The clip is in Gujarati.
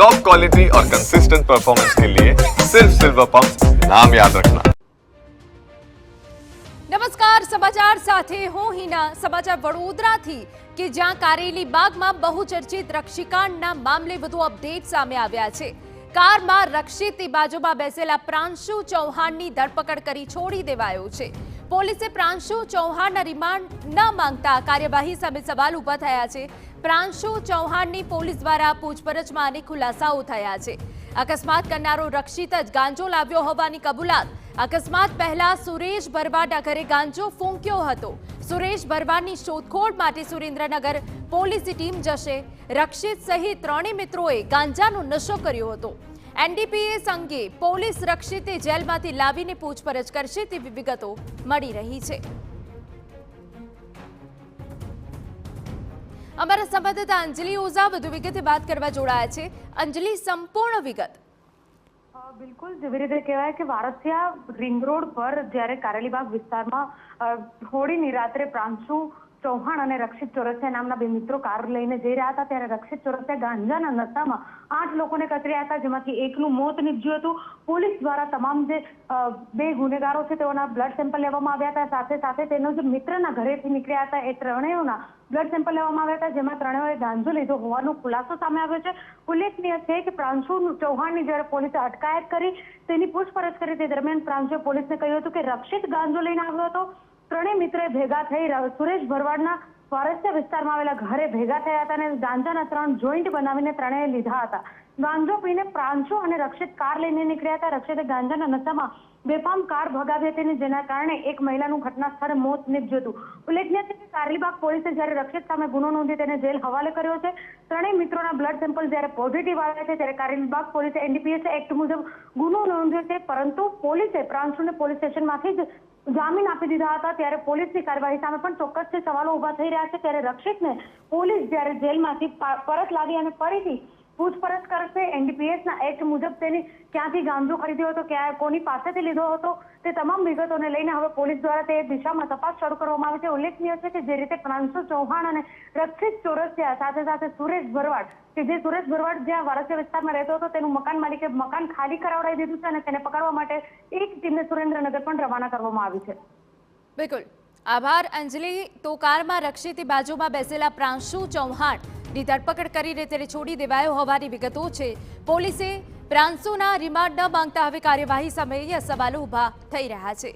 टॉप क्वालिटी और कंसिस्टेंट परफॉर्मेंस के लिए सिर्फ सिल्वर पंप नाम याद रखना। નમસ્કાર, સમાચાર સાથે હું હિના। સમાચાર વડોદરાથી કે જ્યાં કારેલી બાગમાં બહુચર્ચિત રક્ષિકાંડના મામલે વધુ અપડેટ સામે આવ્યા છે। કારમાં રક્ષિતની બાજુમાં બેસેલા પ્રાંશુ ચૌહાણની ધરપકડ કરી છોડી દેવાયો છે। પોલીસે પ્રાંશુ ચૌહાણના રિમાન્ડ ન માંગતા કાર્યવાહી સામે સવાલ ઊભા થયા છે। પ્રાંશુ ચૌહાણની પોલીસ દ્વારા પૂછપરછમાં અનેક ખુલાસાઓ થયા છે। અકસ્માત કરનારો રક્ષિત જ ગાંજો લાવ્યો હોવાની કબૂલાત। અકસ્માત પહેલા સુરેશ ભરવાડના ઘરે ગાંજો ફૂંક્યો હતો। સુરેશ ભરવાડની શોધખોળ માટે સુરેન્દ્રનગર પોલીસની ટીમ જશે। રક્ષિત સહિત ત્રણેય મિત્રોએ ગાંજાનો નશો કર્યો હતો। એનડીપીએસ અંગે પોલીસ રક્ષિતે જેલમાંથી લાવીને પૂછપરછ કરશે તેવી વિગતો મળી રહી છે। અમારા સંવાદદાતા અંજલિ ઓઝા વધુ વિગતે વાત કરવા જોડાયા છે। અંજલિ, સંપૂર્ણ વિગત। બિલકુલ, જેવી રીતે કહેવાય કે વારસિયા રિંગ રોડ પર જ્યારે કારેલીબાગ વિસ્તારમાં હોળીની રાત્રે પ્રાંશુ ચૌહાણ અને રક્ષિત ચોરસિયા નામના બે મિત્રો કાર લઈને જઈ રહ્યા હતા ત્યારે રક્ષિત ચોરસિયા ગાંજાના નશામાં 8 લોકોને કચર્યા હતા, જેમાંથી એકનું મોત નીપજ્યું હતું। પોલીસ દ્વારા તમામ જે બે ગુનેગારો છે તેઓના બ્લડ સેમ્પલ લેવામાં આવ્યા હતા। સાથે સાથે તેનો જે મિત્રના ઘરેથી નીકળ્યા હતા એ ત્રણેયના બ્લડ સેમ્પલ લેવામાં આવ્યા હતા, જેમાં ત્રણેયએ ગાંજો લીધો હોવાનો ખુલાસો સામે આવ્યો છે। ઉલ્લેખનીય છે કે પ્રાંશુ ચૌહાણની જ્યારે પોલીસે અટકાયત કરી તેની પૂછપરછ કરી તે દરમિયાન પ્રાંશુએ પોલીસને કહ્યું હતું કે રક્ષિત ગાંજો લઈને આવ્યો હતો। ત્રણેય મિત્રોએ ભેગા થઈ સુરેશ ભરવાડના વારસિયા વિસ્તારમાં આવેલા ઘરે ભેગા થયા હતા અને ગાંજાના 3 જોઈન્ટ બનાવીને ત્રણેયે લીધા હતા। ગાંજો પીને પ્રાંશુ અને રક્ષિત કાર લઈને નીકળ્યા હતા। રક્ષિતે ગાંજાના નશામાં બેફામ કાર ભગાવી હતી, જેના કારણે એક મહિલાનું ઘટના સ્થળે મોત નીપજ્યું હતું। ઉલ્લેખનીય છે કે કારેલીબાગ પોલીસે જ્યારે રક્ષિત સામે ગુનો નોંધી તેને જેલ હવાલે કર્યો છે। ત્રણેય મિત્રોના બ્લડ સેમ્પલ જ્યારે પોઝિટિવ આવ્યા છે ત્યારે કારેલીબાગ પોલીસે એનડીપીએસ એક્ટ મુજબ ગુનો નોંધ્યો છે, પરંતુ પોલીસે પ્રાંશુને પોલીસ સ્ટેશનમાંથી જ જામીન આપી દીધા હતા। ત્યારે પોલીસની કાર્યવાહી સામે પણ ચોક્કસથી સવાલો ઊભા થઈ રહ્યા છે। ત્યારે રક્ષિતને પોલીસ જ્યારે જેલમાંથી પરત લાવી અને ફરીથી પૂછપરછ કરશે। એનડીપીએસના એક્ટ મુજબ તેની ક્યાંથી ગાંજો ખરીદ્યો હતો, ક્યાં કોની પાસેથી લીધો હતો, તે તમામ વિગતોને લઈને હવે પોલીસ દ્વારા તે દિશામાં તપાસ શરૂ કરવામાં આવી છે। ઉલ્લેખનીય છે કે જે રીતે પ્રાંશુ ચૌહાણ અને રક્ષિત ચોરસિયા સાથે સાથે સુરેશ ભરવાડ કે જે સુરેશ ભરવાડ જ્યાં વારસિયા વિસ્તારમાં રહેતો હતો તેનું મકાન માલિકે મકાન ખાલી કરાવડાવી દીધું છે અને તેને પકડવા માટે એક ટીમને સુરેન્દ્રનગર પણ રવાના કરવામાં આવી છે। બિલકુલ, આભાર અંજલિ। તો કારમાં રક્ષિતની બાજુમાં બેસેલા પ્રાંશુ ચૌહાણની ધરપકડ કરીને તેને છોડી દેવાયો હોવાની વિગતો છે। પોલીસે પ્રાંશુના રિમાન્ડ ન માંગતા હવે કાર્યવાહી સામે સવાલો ઊભા થઈ રહ્યા છે।